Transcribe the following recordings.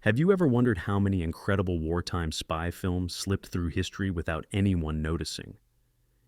Have you ever wondered how many incredible wartime spy films slipped through history without anyone noticing?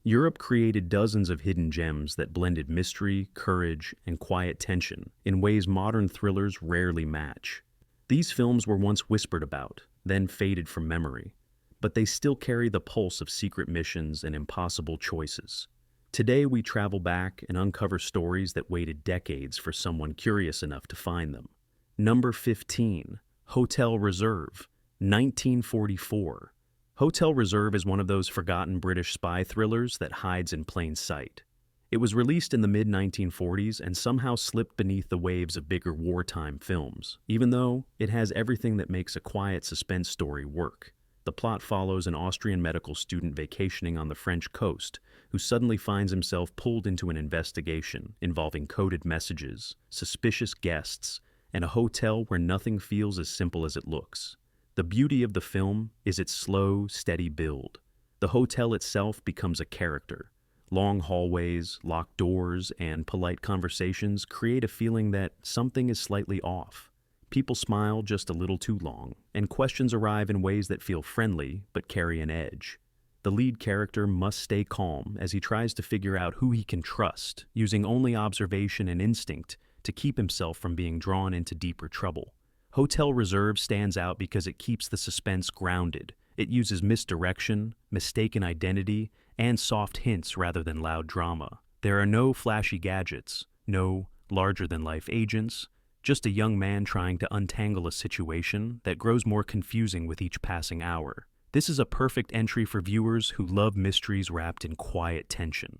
Europe created dozens of hidden gems that blended mystery, courage, and quiet tension in ways modern thrillers rarely match. These films were once whispered about, then faded from memory, but they still carry the pulse of secret missions and impossible choices. Today we travel back and uncover stories that waited decades for someone curious enough to find them. Number 15. Hotel Reserve, 1944. Hotel Reserve is one of those forgotten British spy thrillers that hides in plain sight. It was released in the mid-1940s and somehow slipped beneath the waves of bigger wartime films, even though it has everything that makes a quiet suspense story work. The plot follows an Austrian medical student vacationing on the French coast who suddenly finds himself pulled into an investigation involving coded messages, suspicious guests, and a hotel where nothing feels as simple as it looks. The beauty of the film is its slow, steady build. The hotel itself becomes a character. Long hallways, locked doors, and polite conversations create a feeling that something is slightly off. People smile just a little too long, and questions arrive in ways that feel friendly but carry an edge. The lead character must stay calm as he tries to figure out who he can trust, using only observation and instinct to keep himself from being drawn into deeper trouble. Hotel Reserve stands out because it keeps the suspense grounded. It uses misdirection, mistaken identity, and soft hints rather than loud drama. There are no flashy gadgets, no larger-than-life agents, just a young man trying to untangle a situation that grows more confusing with each passing hour. This is a perfect entry for viewers who love mysteries wrapped in quiet tension.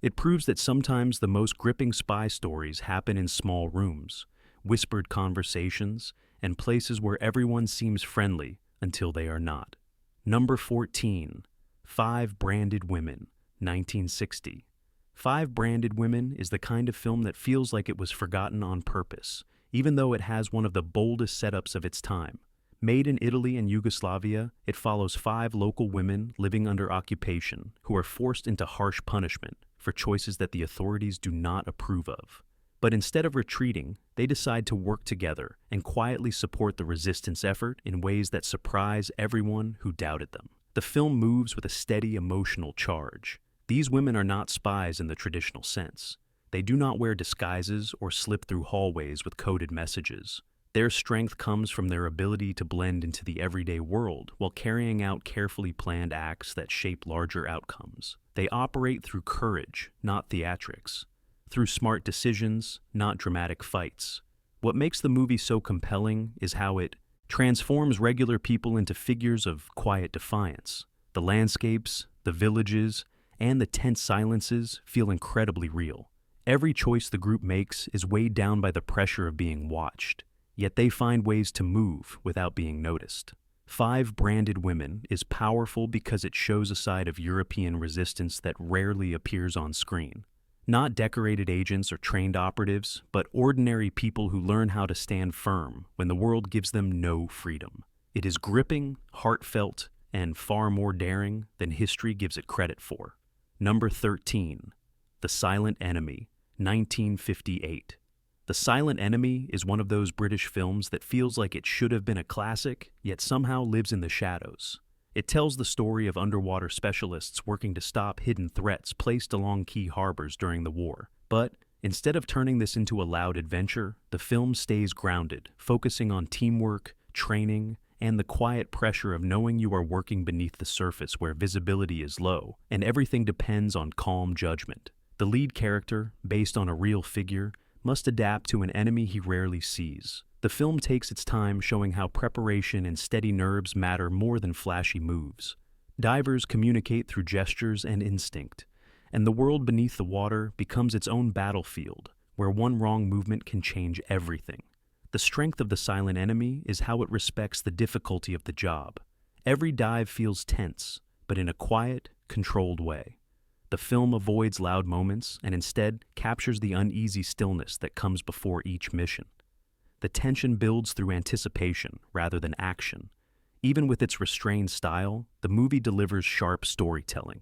It proves that sometimes the most gripping spy stories happen in small rooms, whispered conversations, and places where everyone seems friendly until they are not. Number 14. Five Branded Women, 1960. Five Branded Women is the kind of film that feels like it was forgotten on purpose, even though it has one of the boldest setups of its time. Made in Italy and Yugoslavia, it follows five local women living under occupation who are forced into harsh punishment for choices that the authorities do not approve of. But instead of retreating, they decide to work together and quietly support the resistance effort in ways that surprise everyone who doubted them. The film moves with a steady emotional charge. These women are not spies in the traditional sense. They do not wear disguises or slip through hallways with coded messages. Their strength comes from their ability to blend into the everyday world while carrying out carefully planned acts that shape larger outcomes. They operate through courage, not theatrics. Through smart decisions, not dramatic fights. What makes the movie so compelling is how it transforms regular people into figures of quiet defiance. The landscapes, the villages, and the tense silences feel incredibly real. Every choice the group makes is weighed down by the pressure of being watched, yet they find ways to move without being noticed. Five Branded Women is powerful because it shows a side of European resistance that rarely appears on screen. Not decorated agents or trained operatives, but ordinary people who learn how to stand firm when the world gives them no freedom. It is gripping, heartfelt, and far more daring than history gives it credit for. Number 13. The Silent Enemy, 1958. The Silent Enemy is one of those British films that feels like it should have been a classic, yet somehow lives in the shadows. It tells the story of underwater specialists working to stop hidden threats placed along key harbors during the war. But instead of turning this into a loud adventure, the film stays grounded, focusing on teamwork, training, and the quiet pressure of knowing you are working beneath the surface where visibility is low, and everything depends on calm judgment. The lead character, based on a real figure, must adapt to an enemy he rarely sees. The film takes its time showing how preparation and steady nerves matter more than flashy moves. Divers communicate through gestures and instinct, and the world beneath the water becomes its own battlefield, where one wrong movement can change everything. The strength of the Silent Enemy is how it respects the difficulty of the job. Every dive feels tense, but in a quiet, controlled way. The film avoids loud moments and instead captures the uneasy stillness that comes before each mission. The tension builds through anticipation rather than action. Even with its restrained style, the movie delivers sharp storytelling.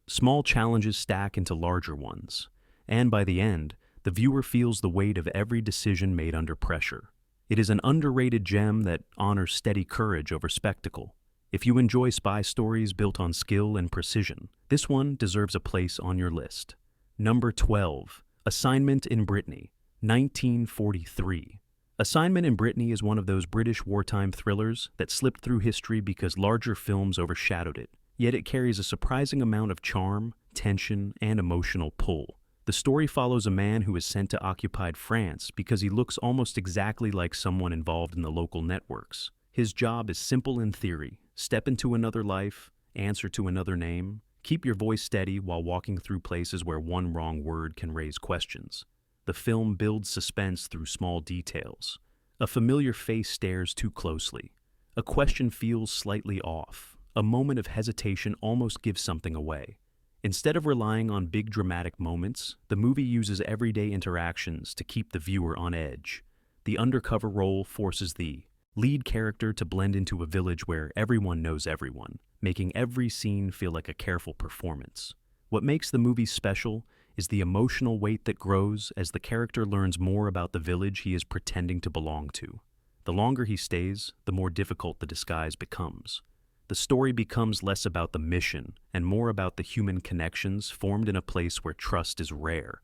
Small challenges stack into larger ones, and by the end, the viewer feels the weight of every decision made under pressure. It is an underrated gem that honors steady courage over spectacle. If you enjoy spy stories built on skill and precision, this one deserves a place on your list. Number 12. Assignment in Brittany, 1943. Assignment in Brittany is one of those British wartime thrillers that slipped through history because larger films overshadowed it, yet it carries a surprising amount of charm, tension, and emotional pull. The story follows a man who is sent to occupied France because he looks almost exactly like someone involved in the local networks. His job is simple in theory: step into another life, answer to another name, keep your voice steady while walking through places where one wrong word can raise questions. The film builds suspense through small details. A familiar face stares too closely. A question feels slightly off. A moment of hesitation almost gives something away. Instead of relying on big dramatic moments, the movie uses everyday interactions to keep the viewer on edge. The undercover role forces the lead character to blend into a village where everyone knows everyone, making every scene feel like a careful performance. What makes the movie special is the emotional weight that grows as the character learns more about the village he is pretending to belong to. The longer he stays, the more difficult the disguise becomes. The story becomes less about the mission and more about the human connections formed in a place where trust is rare.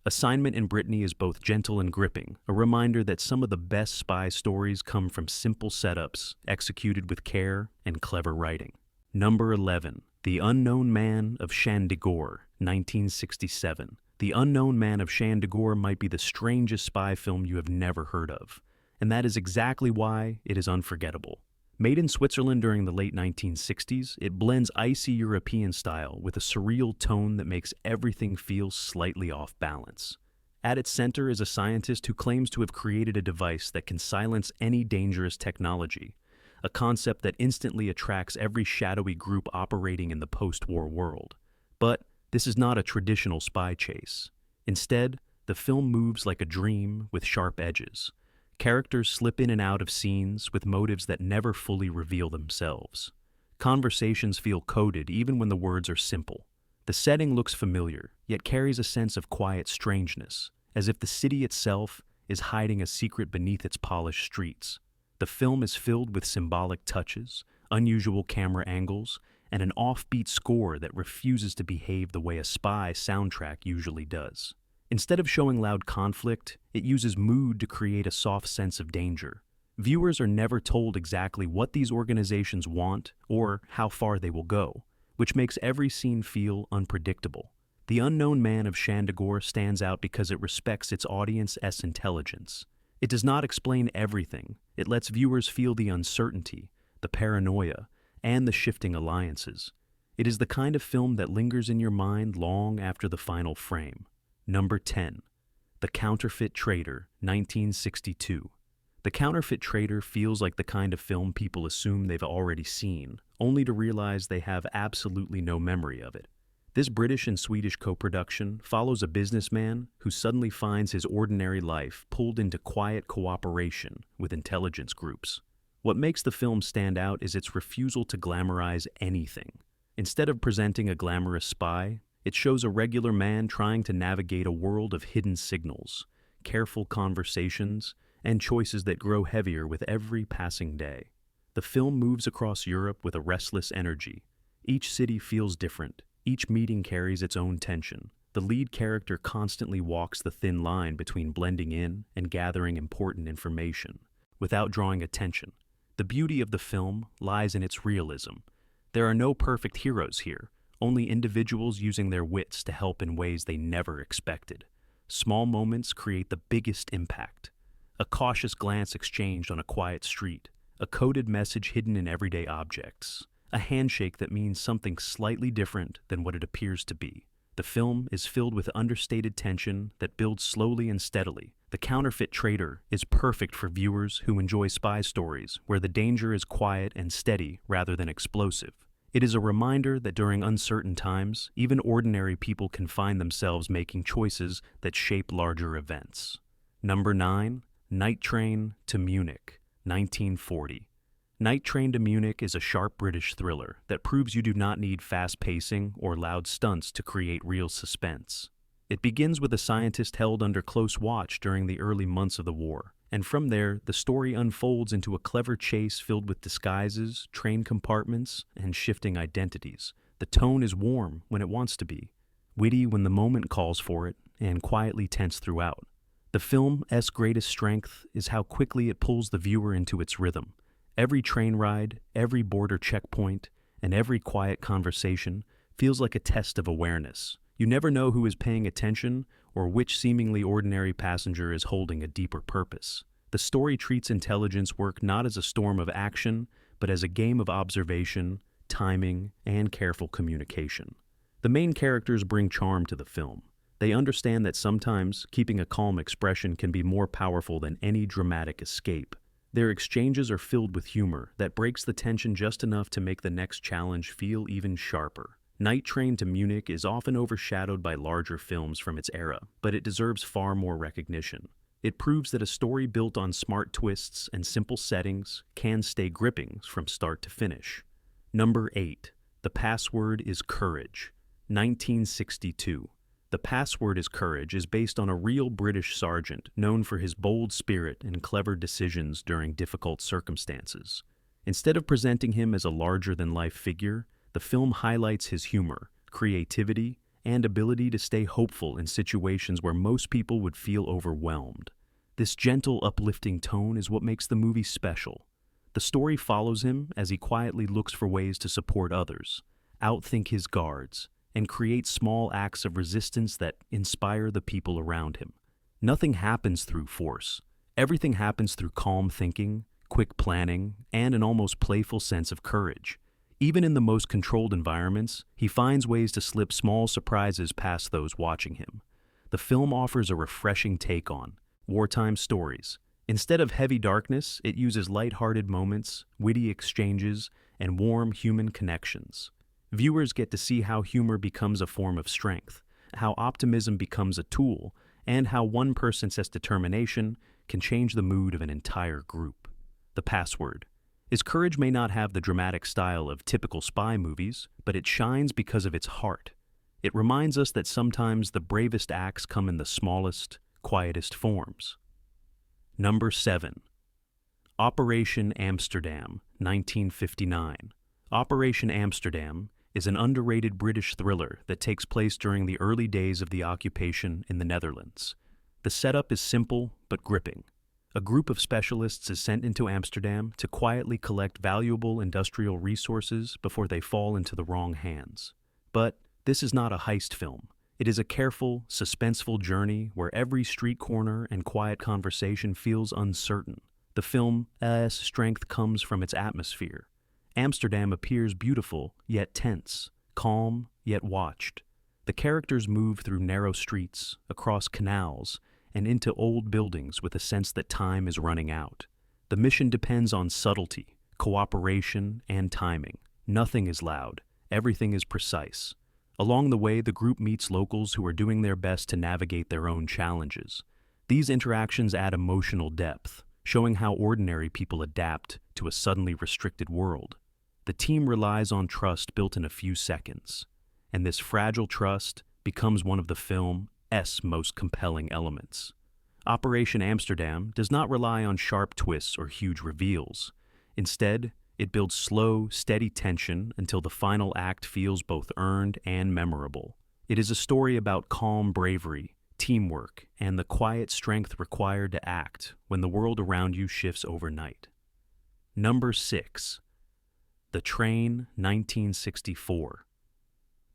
Assignment in Brittany is both gentle and gripping, a reminder that some of the best spy stories come from simple setups executed with care and clever writing. Number 11. The Unknown Man of Shandigor, 1967. The Unknown Man of Shandigor might be the strangest spy film you have never heard of, and that is exactly why it is unforgettable. Made in Switzerland during the late 1960s, it blends icy European style with a surreal tone that makes everything feel slightly off balance. At its center is a scientist who claims to have created a device that can silence any dangerous technology, a concept that instantly attracts every shadowy group operating in the post-war world. But this is not a traditional spy chase. Instead, the film moves like a dream with sharp edges. Characters slip in and out of scenes with motives that never fully reveal themselves. Conversations feel coded even when the words are simple. The setting looks familiar, yet carries a sense of quiet strangeness, as if the city itself is hiding a secret beneath its polished streets. The film is filled with symbolic touches, unusual camera angles, and an offbeat score that refuses to behave the way a spy soundtrack usually does. Instead of showing loud conflict, it uses mood to create a soft sense of danger. Viewers are never told exactly what these organizations want or how far they will go, which makes every scene feel unpredictable. The Unknown Man of Shandigor stands out because it respects its audience's intelligence. It does not explain everything. It lets viewers feel the uncertainty, the paranoia, and the shifting alliances. It is the kind of film that lingers in your mind long after the final frame. Number 10. The Counterfeit Traitor, 1962. The Counterfeit Traitor feels like the kind of film people assume they've already seen, only to realize they have absolutely no memory of it. This British and Swedish co-production follows a businessman who suddenly finds his ordinary life pulled into quiet cooperation with intelligence groups. What makes the film stand out is its refusal to glamorize anything. Instead of presenting a glamorous spy, it shows a regular man trying to navigate a world of hidden signals, careful conversations, and choices that grow heavier with every passing day. The film moves across Europe with a restless energy. Each city feels different. Each meeting carries its own tension. The lead character constantly walks the thin line between blending in and gathering important information, without drawing attention. The beauty of the film lies in its realism. There are no perfect heroes here, only individuals using their wits to help in ways they never expected. Small moments create the biggest impact. A cautious glance exchanged on a quiet street, a coded message hidden in everyday objects, a handshake that means something slightly different than what it appears to be. The film is filled with understated tension that builds slowly and steadily. The Counterfeit Traitor is perfect for viewers who enjoy spy stories where the danger is quiet and steady rather than explosive. It is a reminder that during uncertain times, even ordinary people can find themselves making choices that shape larger events. Number 9. Night Train to Munich, 1940. Night Train to Munich is a sharp British thriller that proves you do not need fast pacing or loud stunts to create real suspense. It begins with a scientist held under close watch during the early months of the war, And from there, the story unfolds into a clever chase filled with disguises, train compartments, and shifting identities. The tone is warm when it wants to be, witty when the moment calls for it, and quietly tense throughout. The film's greatest strength is how quickly it pulls the viewer into its rhythm. Every train ride, every border checkpoint, and every quiet conversation feels like a test of awareness. You never know who is paying attention or which seemingly ordinary passenger is holding a deeper purpose. The story treats intelligence work not as a storm of action, but as a game of observation, timing, and careful communication. The main characters bring charm to the film. They understand that sometimes keeping a calm expression can be more powerful than any dramatic escape. Their exchanges are filled with humor that breaks the tension just enough to make the next challenge feel even sharper. Night Train to Munich is often overshadowed by larger films from its era, but it deserves far more recognition. It proves that a story built on smart twists and simple settings can stay gripping from start to finish. Number 8. The Password is Courage, 1962. The Password is Courage is based on a real British sergeant known for his bold spirit and clever decisions during difficult circumstances. Instead of presenting him as a larger-than-life figure, the film highlights his humor, creativity, and ability to stay hopeful in situations where most people would feel overwhelmed. This gentle, uplifting tone is what makes the movie special. The story follows him as he quietly looks for ways to support others, outthink his guards, and create small acts of resistance that inspire the people around him. Nothing happens through force. Everything happens through calm thinking, quick planning, and an almost playful sense of courage. Even in the most controlled environments, he finds ways to slip small surprises past those watching him. The film offers a refreshing take on wartime stories. Instead of heavy darkness, it uses light-hearted moments, witty exchanges, and warm human connections. Viewers get to see how humor becomes a form of strength, how optimism becomes a tool, and how one person's determination can change the mood of an entire group. The Password. His courage may not have the dramatic style of typical spy movies, but it shines because of its heart. It reminds us that sometimes the bravest acts come in the smallest, quietest forms. Number 7. Operation Amsterdam, 1959. Operation Amsterdam is an underrated British thriller that takes place during the early days of the occupation in the Netherlands. The setup is simple but gripping. A group of specialists is sent into Amsterdam to quietly collect valuable industrial resources before they fall into the wrong hands. But this is not a heist film. It is a careful, suspenseful journey where every street corner and quiet conversation feels uncertain. The film's strength comes from its atmosphere. Amsterdam appears beautiful, yet tense, calm, yet watched. The characters move through narrow streets, across canals, and into old buildings with a sense that time is running out. The mission depends on subtlety, cooperation, and timing. Nothing is loud. Everything is precise. Along the way, the group meets locals who are doing their best to navigate their own challenges. These interactions add emotional depth, showing how ordinary people adapt to a suddenly restricted world. The team relies on trust built in a few seconds, and this fragile trust becomes one of the film's most compelling elements. Operation Amsterdam does not rely on sharp twists or huge reveals. Instead, it builds slow, steady tension until the final act feels both earned and memorable. It is a story about calm bravery, teamwork, and the quiet strength required to act when the world around you shifts overnight. Number 6. The Train, 1964.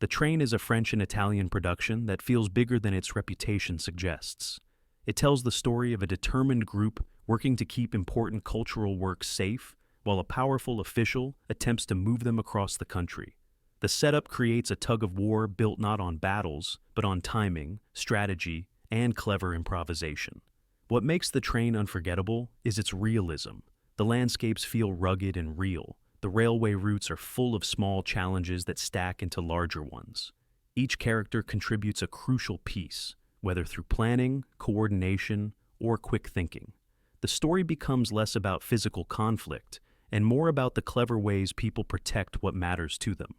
The Train is a French and Italian production that feels bigger than its reputation suggests. It tells the story of a determined group working to keep important cultural works safe, while a powerful official attempts to move them across the country. The setup creates a tug-of-war built not on battles, but on timing, strategy, and clever improvisation. What makes The Train unforgettable is its realism. The landscapes feel rugged and real. The railway routes are full of small challenges that stack into larger ones. Each character contributes a crucial piece, whether through planning, coordination, or quick thinking. The story becomes less about physical conflict and more about the clever ways people protect what matters to them.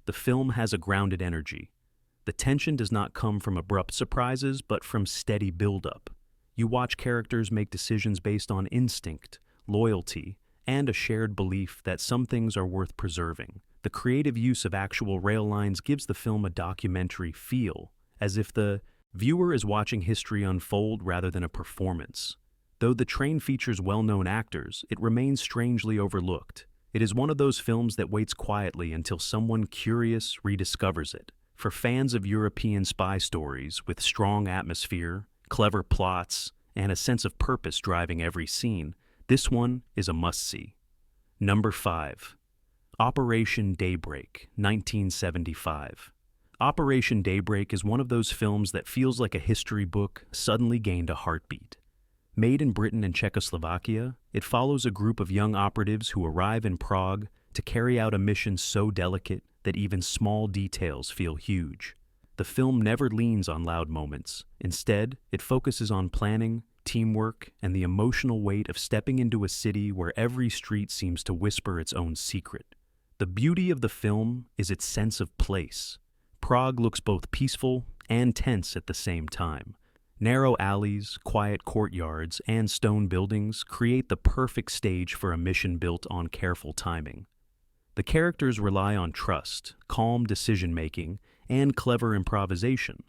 The film has a grounded energy. The tension does not come from abrupt surprises, but from steady buildup. You watch characters make decisions based on instinct, loyalty, and a shared belief that some things are worth preserving. The creative use of actual rail lines gives the film a documentary feel, as if the viewer is watching history unfold rather than a performance. Though the train features well-known actors, it remains strangely overlooked. It is one of those films that waits quietly until someone curious rediscovers it. For fans of European spy stories with strong atmosphere, clever plots, and a sense of purpose driving every scene, this one is a must-see. Number 5. Operation Daybreak, 1975. Operation Daybreak is one of those films that feels like a history book suddenly gained a heartbeat. Made in Britain and Czechoslovakia, it follows a group of young operatives who arrive in Prague to carry out a mission so delicate that even small details feel huge. The film never leans on loud moments. Instead, it focuses on planning, teamwork, and the emotional weight of stepping into a city where every street seems to whisper its own secret. The beauty of the film is its sense of place. Prague looks both peaceful and tense at the same time. Narrow alleys, quiet courtyards, and stone buildings create the perfect stage for a mission built on careful timing. The characters rely on trust, calm decision-making, and clever improvisation,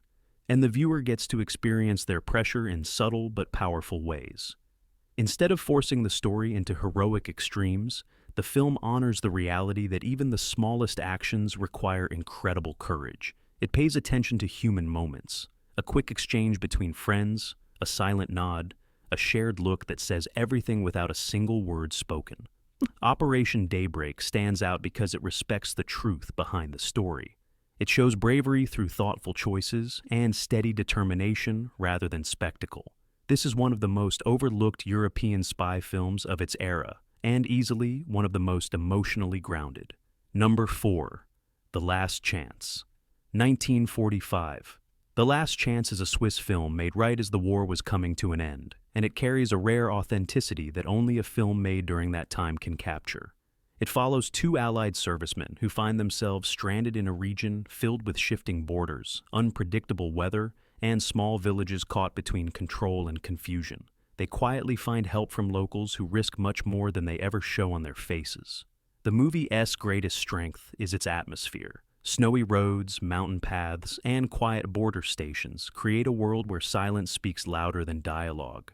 and the viewer gets to experience their pressure in subtle but powerful ways. Instead of forcing the story into heroic extremes, the film honors the reality that even the smallest actions require incredible courage. It pays attention to human moments. A quick exchange between friends, a silent nod, a shared look that says everything without a single word spoken. Operation Daybreak stands out because it respects the truth behind the story. It shows bravery through thoughtful choices and steady determination rather than spectacle. This is one of the most overlooked European spy films of its era, and easily one of the most emotionally grounded. Number 4. The Last Chance, 1945. The Last Chance is a Swiss film made right as the war was coming to an end, and it carries a rare authenticity that only a film made during that time can capture. It follows two Allied servicemen who find themselves stranded in a region filled with shifting borders, unpredictable weather, and small villages caught between control and confusion. They quietly find help from locals who risk much more than they ever show on their faces. The movie's greatest strength is its atmosphere. Snowy roads, mountain paths, and quiet border stations create a world where silence speaks louder than dialogue.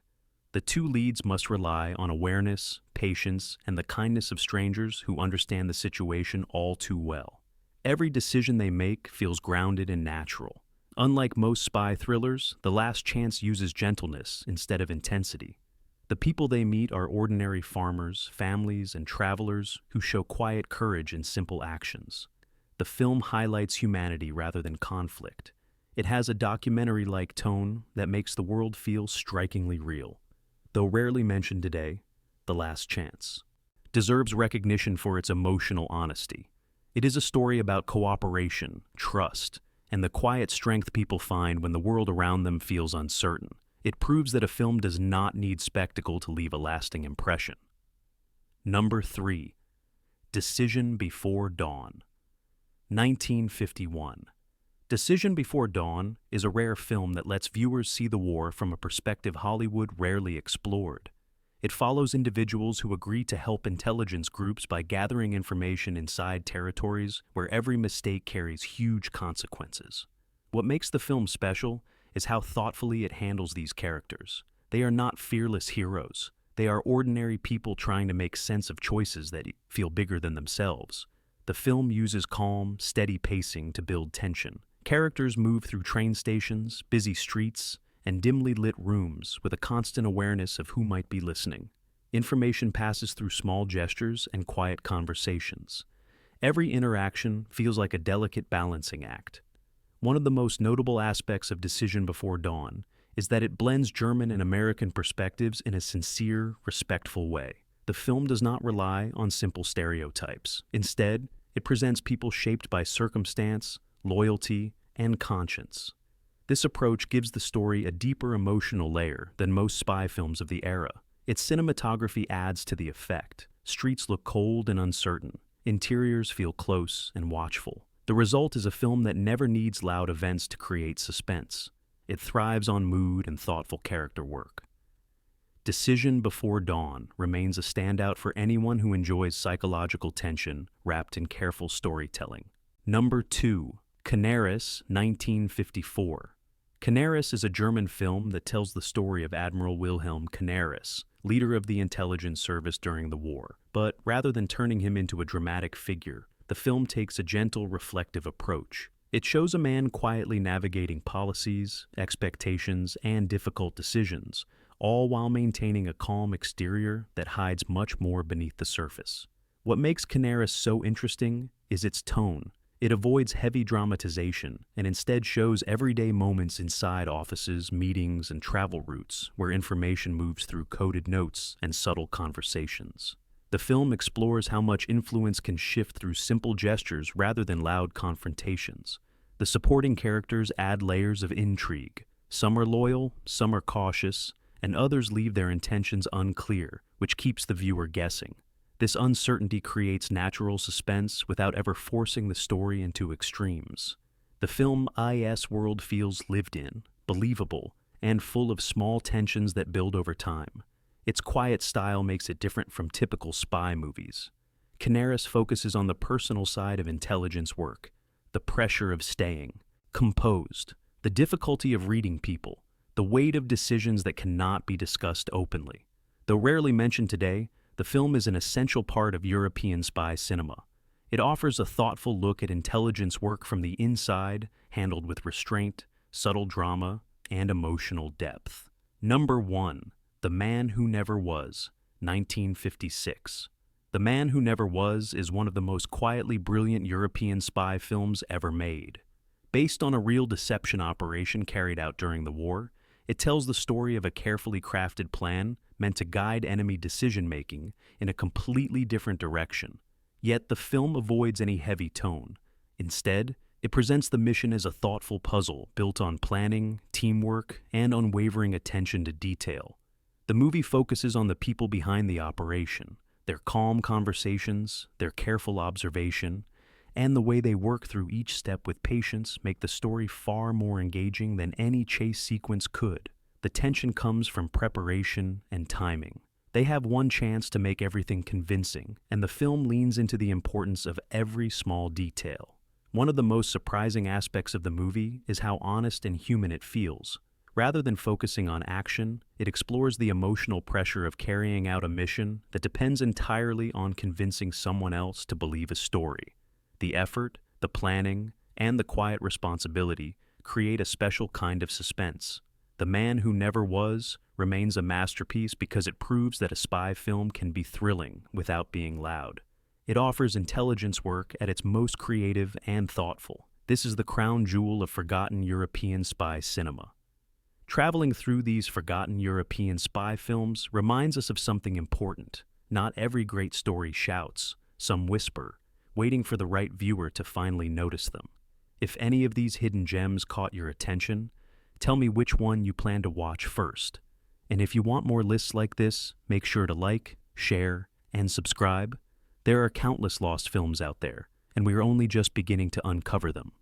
The two leads must rely on awareness, patience, and the kindness of strangers who understand the situation all too well. Every decision they make feels grounded and natural. Unlike most spy thrillers, The Last Chance uses gentleness instead of intensity. The people they meet are ordinary farmers, families, and travelers who show quiet courage in simple actions. The film highlights humanity rather than conflict. It has a documentary-like tone that makes the world feel strikingly real. Though rarely mentioned today, The Last Chance deserves recognition for its emotional honesty. It is a story about cooperation, trust, and the quiet strength people find when the world around them feels uncertain. It proves that a film does not need spectacle to leave a lasting impression. Number 3. Decision Before Dawn, 1951. Decision Before Dawn is a rare film that lets viewers see the war from a perspective Hollywood rarely explored. It follows individuals who agree to help intelligence groups by gathering information inside territories where every mistake carries huge consequences. What makes the film special is how thoughtfully it handles these characters. They are not fearless heroes. They are ordinary people trying to make sense of choices that feel bigger than themselves. The film uses calm, steady pacing to build tension. Characters move through train stations, busy streets, and dimly lit rooms with a constant awareness of who might be listening. Information passes through small gestures and quiet conversations. Every interaction feels like a delicate balancing act. One of the most notable aspects of Decision Before Dawn is that it blends German and American perspectives in a sincere, respectful way. The film does not rely on simple stereotypes. Instead, it presents people shaped by circumstance, loyalty, and conscience. This approach gives the story a deeper emotional layer than most spy films of the era. Its cinematography adds to the effect. Streets look cold and uncertain. Interiors feel close and watchful. The result is a film that never needs loud events to create suspense. It thrives on mood and thoughtful character work. Decision Before Dawn remains a standout for anyone who enjoys psychological tension wrapped in careful storytelling. Number 2. Canaris, 1954. Canaris is a German film that tells the story of Admiral Wilhelm Canaris, leader of the intelligence service during the war. But rather than turning him into a dramatic figure, the film takes a gentle, reflective approach. It shows a man quietly navigating policies, expectations, and difficult decisions, all while maintaining a calm exterior that hides much more beneath the surface. What makes Canaris so interesting is its tone. It avoids heavy dramatization and instead shows everyday moments inside offices, meetings, and travel routes where information moves through coded notes and subtle conversations. The film explores how much influence can shift through simple gestures rather than loud confrontations. The supporting characters add layers of intrigue. Some are loyal, some are cautious, and others leave their intentions unclear, which keeps the viewer guessing. This uncertainty creates natural suspense without ever forcing the story into extremes. The film's world feels lived in, believable, and full of small tensions that build over time. Its quiet style makes it different from typical spy movies. Canaris focuses on the personal side of intelligence work, the pressure of staying composed, the difficulty of reading people, the weight of decisions that cannot be discussed openly. Though rarely mentioned today, the film is an essential part of European spy cinema. It offers a thoughtful look at intelligence work from the inside, handled with restraint, subtle drama, and emotional depth. Number 1. The Man Who Never Was, 1956. The Man Who Never Was is one of the most quietly brilliant European spy films ever made. Based on a real deception operation carried out during the war, it tells the story of a carefully crafted plan meant to guide enemy decision-making in a completely different direction. Yet the film avoids any heavy tone. Instead, it presents the mission as a thoughtful puzzle built on planning, teamwork, and unwavering attention to detail. The movie focuses on the people behind the operation, their calm conversations, their careful observation, and the way they work through each step with patience make the story far more engaging than any chase sequence could. The tension comes from preparation and timing. They have one chance to make everything convincing, and the film leans into the importance of every small detail. One of the most surprising aspects of the movie is how honest and human it feels. Rather than focusing on action, it explores the emotional pressure of carrying out a mission that depends entirely on convincing someone else to believe a story. The effort, the planning, and the quiet responsibility create a special kind of suspense. The Man Who Never Was remains a masterpiece because it proves that a spy film can be thrilling without being loud. It offers intelligence work at its most creative and thoughtful. This is the crown jewel of forgotten European spy cinema. Traveling through these forgotten European spy films reminds us of something important. Not every great story shouts, some whisper, waiting for the right viewer to finally notice them. If any of these hidden gems caught your attention, tell me which one you plan to watch first. And if you want more lists like this, make sure to like, share, and subscribe. There are countless lost films out there, and we are only just beginning to uncover them.